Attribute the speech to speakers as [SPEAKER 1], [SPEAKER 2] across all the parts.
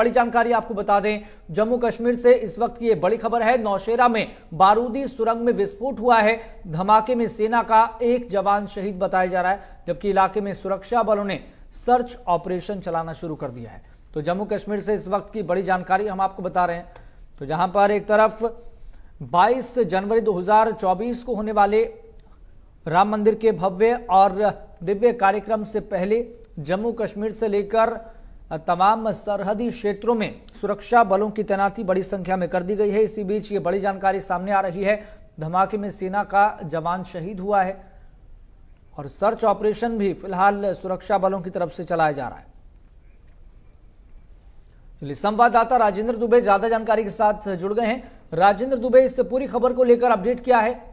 [SPEAKER 1] बड़ी जानकारी आपको बता दें, जम्मू कश्मीर से इस वक्त की ये बड़ी खबर है। नौशेरा में बारूदी सुरंग में विस्फोट हुआ है। धमाके में सेना का एक जवान शहीद बताया जा रहा है, जबकि इलाके में सुरक्षा बलों ने सर्च ऑपरेशन चलाना शुरू कर दिया है। तो जम्मू कश्मीर से इस वक्त की बड़ी जानकारी हम आपको बता रहे हैं। तो जहां पर एक तरफ 22 जनवरी 2024 को होने वाले राम मंदिर के भव्य और दिव्य कार्यक्रम से पहले जम्मू कश्मीर से लेकर तमाम सरहदी क्षेत्रों में सुरक्षा बलों की तैनाती बड़ी संख्या में कर दी गई है। इसी बीच ये बड़ी जानकारी सामने आ रही है, धमाके में सेना का जवान शहीद हुआ है और सर्च ऑपरेशन भी फिलहाल सुरक्षा बलों की तरफ से चलाया जा रहा है। चलिए, संवाददाता राजेंद्र दुबे ज्यादा जानकारी के साथ जुड़ गए हैं। राजेंद्र दुबे, इस पूरी खबर को लेकर अपडेट क्या है?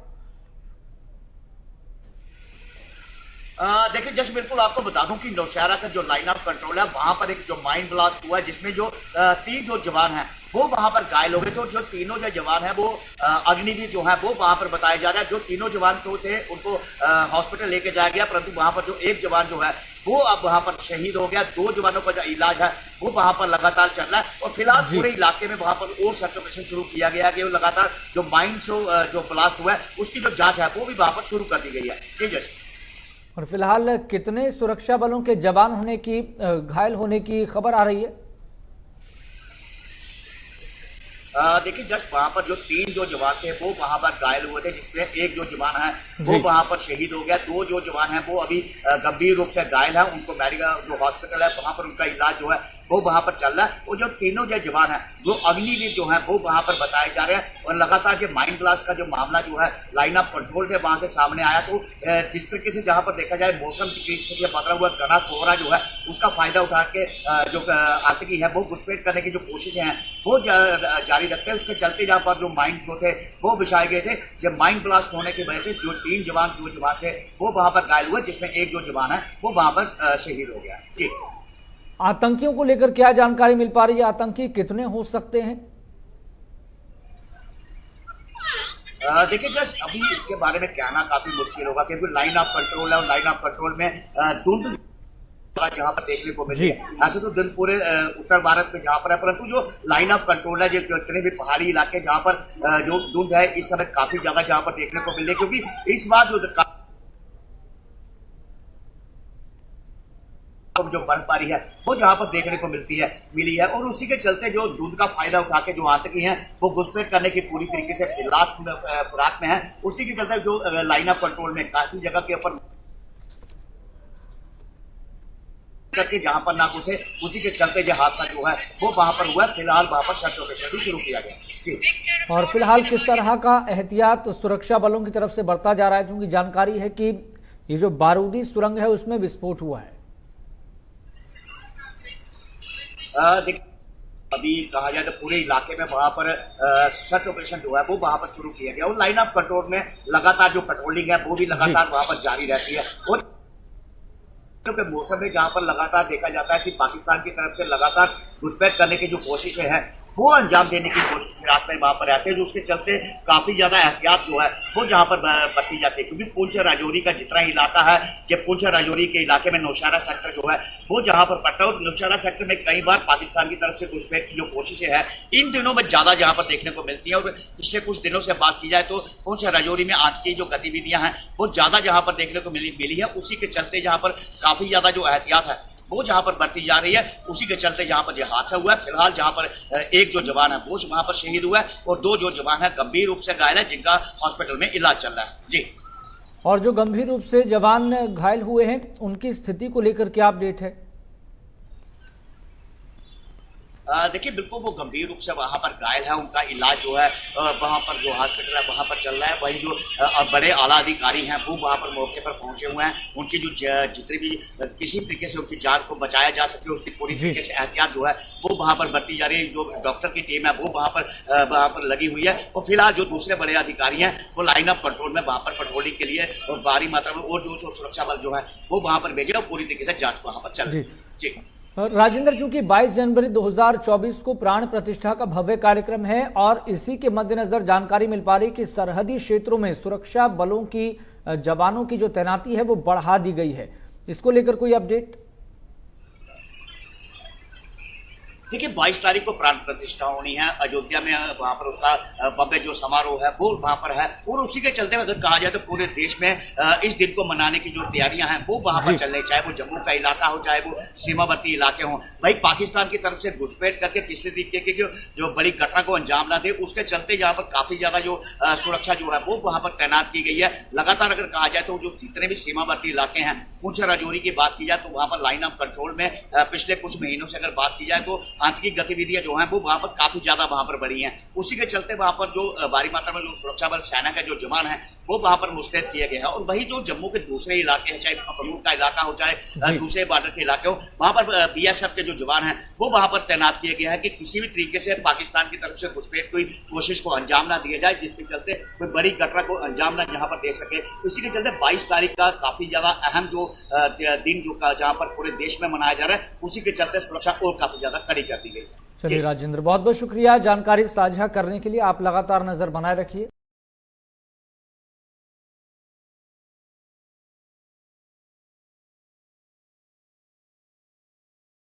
[SPEAKER 2] देखिए जस्ट बिल्कुल आपको बता दूं कि नौशहरा का जो लाइन ऑफ कंट्रोल है वहां पर एक जो माइन ब्लास्ट हुआ है, जिसमें जो 3 जो जवान हैं वो वहां पर घायल हो गए। तो जो तीनों जो जवान हैं वो अग्निवीर जो है वो वहां पर बताया जा रहा है। जो तीनों जवान जो थे उनको हॉस्पिटल लेके जाया गया, परंतु वहां पर जो एक जवान जो है वो अब वहां पर शहीद हो गया। 2 जवानों का जो इलाज है वो वहां पर लगातार चल रहा है और फिलहाल पूरे इलाके में वहां पर और सर्च ऑपरेशन शुरू किया गया कि लगातार जो माइन जो ब्लास्ट हुआ है उसकी जो जांच है वो भी वहां पर शुरू कर दी गई है। जी जस्ट।
[SPEAKER 1] और फिलहाल कितने सुरक्षा बलों के जवान होने की, घायल होने की खबर आ रही है?
[SPEAKER 2] देखिए जस्ट वहां पर जो 3 जो जवान थे वो वहां पर घायल हुए थे, जिसमें एक जो जवान है वो वहां पर शहीद हो गया। 2 जो जवान हैं वो अभी गंभीर रूप से घायल है, उनको मेडिकल जो हॉस्पिटल है वहां पर उनका इलाज जो है वो वहां पर चल रहा है। और जो तीनों जो जवान हैं वो अग्निवीर जो है वो वहां पर बताए जा रहे हैं। और लगातार जो माइन ब्लास्ट का जो मामला जो है लाइन ऑफ कंट्रोल से वहां से सामने आया, तो जिस तरीके से जहां पर देखा जाए मौसम की स्थिति बदला हुआ घना कोहरा जो है उसका फायदा उठा के जो आतंकी है वो घुसपैठ करने की जो कोशिशें हैं वो जारी रखते हैं। उसके चलते जहां पर जो माइन जो थे वो बिछाए गए थे। जब माइन ब्लास्ट होने की वजह से जो 3 जवान थे वो वहां पर घायल हुए, जिसमें एक जो जवान है वो वहां पर शहीद हो गया। जी,
[SPEAKER 1] आतंकियों को लेकर क्या जानकारी मिल पा रही है? आतंकी कितने हो सकते हैं?
[SPEAKER 2] देखिए जस्ट अभी इसके बारे में कहना काफी मुश्किल होगा, क्योंकि लाइन ऑफ कंट्रोल है और लाइन ऑफ कंट्रोल में धुंध जहां पर देखने को मिली है। ऐसे तो दिन पूरे उत्तर भारत में जहां पर है, परंतु जो लाइन ऑफ कंट्रोल है, जो इतने भी पहाड़ी इलाके जहां पर जो धुंध है इस समय काफी जगह जहां पर देखने को मिल रही है, क्योंकि इस बार जो बर्फबारी है वो जहां पर देखने को मिली है और उसी के चलते जो धुंध का फायदा उठा के जो आतंकी हैं वो घुसपैठ करने की पूरी तरीके से फिराक में है। उसी के चलते जो लाइन ऑफ कंट्रोल में काफी जगह के ऊपर करके जहां पर ना घुसे, उसी के चलते जो हादसा जो है वो वहां पर हुआ। फिलहाल वहां पर सर्च ऑपरेशन भी शुरू किया गया।
[SPEAKER 1] और फिलहाल किस तरह का एहतियात सुरक्षा बलों की तरफ से बरता जा रहा है, क्योंकि जानकारी है कि ये जो बारूदी सुरंग है उसमें विस्फोट हुआ है?
[SPEAKER 2] अभी कहा जाए तो पूरे इलाके में वहां पर सर्च ऑपरेशन जो है वो वहां पर शुरू किया गया और लाइन ऑफ कंट्रोल में लगातार जो पेट्रोलिंग है वो भी लगातार वहां पर जारी रहती है। और के मौसम में जहां पर लगातार देखा जाता है कि पाकिस्तान की तरफ से लगातार घुसपैठ करने की जो कोशिशें हैं वो अंजाम देने की कोशिश फिराक में वहां पर रहते हैं, जो उसके चलते काफी ज्यादा एहतियात जो है वो जहां पर बरती जाती है। क्योंकि पुंछ राजौरी का जितना इलाका है, जब पुंछ राजौरी के इलाके में नौशहरा सेक्टर जो है वो जहां पर पड़ता है, और नौशहरा सेक्टर में कई बार पाकिस्तान की तरफ से घुसपैठ की जो कोशिशें हैं इन दिनों में ज्यादा जहां पर देखने को मिलती है। और पिछले कुछ दिनों से बात की जाए तो पुंछ राजौरी में आज की जो गतिविधियां हैं वो ज्यादा जहां पर देखने को मिली है। उसी के चलते जहां पर काफी ज्यादा जो एहतियात है वो जहां पर बरती जा रही है, उसी के चलते जहां पर यह हादसा हुआ है। फिलहाल जहां पर एक जो जवान है वो वहां पर शहीद हुआ है और 2 जो जवान है गंभीर रूप से घायल है, जिनका हॉस्पिटल में इलाज चल रहा है। जी,
[SPEAKER 1] और जो गंभीर रूप से जवान घायल हुए हैं उनकी स्थिति को लेकर क्या अपडेट है?
[SPEAKER 2] देखिए बिल्कुल वो गंभीर रूप से वहां पर घायल है, उनका इलाज जो है वहां पर जो हॉस्पिटल है वहां पर चल रहा है। वही जो बड़े आला अधिकारी हैं वो वहां पर मौके पर पहुंचे हुए हैं। उनकी जो जितनी भी किसी तरीके से उनकी जान को बचाया जा सके उसकी पूरी तरीके से एहतियात जो है वो वहां पर बरती जा रही है। जो डॉक्टर की टीम है वो वहां पर लगी हुई है और फिलहाल जो दूसरे बड़े अधिकारी हैं वो लाइन ऑफ कंट्रोल में वहां पर पेट्रोलिंग के लिए और भारी मात्रा में और जो सुरक्षा बल जो है वो वहां पर भेजे और पूरी तरीके से जांच वहां पर चल रही है। जी
[SPEAKER 1] राजेंद्र, चूंकि 22 जनवरी 2024 को प्राण प्रतिष्ठा का भव्य कार्यक्रम है और इसी के मद्देनजर जानकारी मिल पा रही कि सरहदी क्षेत्रों में सुरक्षा बलों की जवानों की जो तैनाती है वो बढ़ा दी गई है, इसको लेकर कोई अपडेट?
[SPEAKER 2] देखिए 22 तारीख को प्राण प्रतिष्ठा होनी है अयोध्या में, वहां पर उसका भव्य जो समारोह है वो वहां पर है, और उसी के चलते अगर कहा जाए तो पूरे देश में इस दिन को मनाने की जो तैयारियां हैं वो वहां पर चल रही, चाहे वो जम्मू का इलाका हो, चाहे वो सीमावर्ती इलाके हों। भाई पाकिस्तान की तरफ से घुसपैठ करके किसी तरीके की जो बड़ी घटना को अंजाम ना दे, उसके चलते यहाँ पर काफी ज्यादा जो सुरक्षा जो है वो वहां पर तैनात की गई है। लगातार अगर कहा जाए तो जो जितने भी सीमावर्ती इलाके हैं, पुंछ राजौरी की बात की जाए तो वहां पर लाइन ऑफ कंट्रोल में पिछले कुछ महीनों से अगर बात की जाए तो आंतरिक गतिविधियां जो हैं वो वहां पर काफी ज्यादा वहां पर बढ़ी हैं। उसी के चलते वहां पर जो भारी मात्रा में जो सुरक्षा बल सेना के जो जवान है वो वहां पर मुस्तैद किए गए हैं। और वही जो जम्मू के दूसरे इलाके हैं, चाहे अखनूर का इलाका हो, चाहे दूसरे बॉर्डर के इलाके हो, वहां पर बीएसएफ के जो जवान हैं वो वहां पर तैनात किए गए हैं कि किसी भी तरीके से पाकिस्तान की तरफ से घुसपैठ कोई कोशिश को अंजाम ना दिया जाए, जिसके चलते कोई बड़ी घटना को अंजाम ना जहां पर दे सके। इसी के चलते 22 तारीख का काफी ज्यादा अहम जो दिन जो जहां पर पूरे देश में मनाया जा रहा है, उसी के चलते सुरक्षा और काफी ज्यादा कड़ी कर दी गई।
[SPEAKER 1] चलिए राजेंद्र, बहुत बहुत शुक्रिया जानकारी साझा करने के लिए। आप लगातार नजर बनाए रखिए।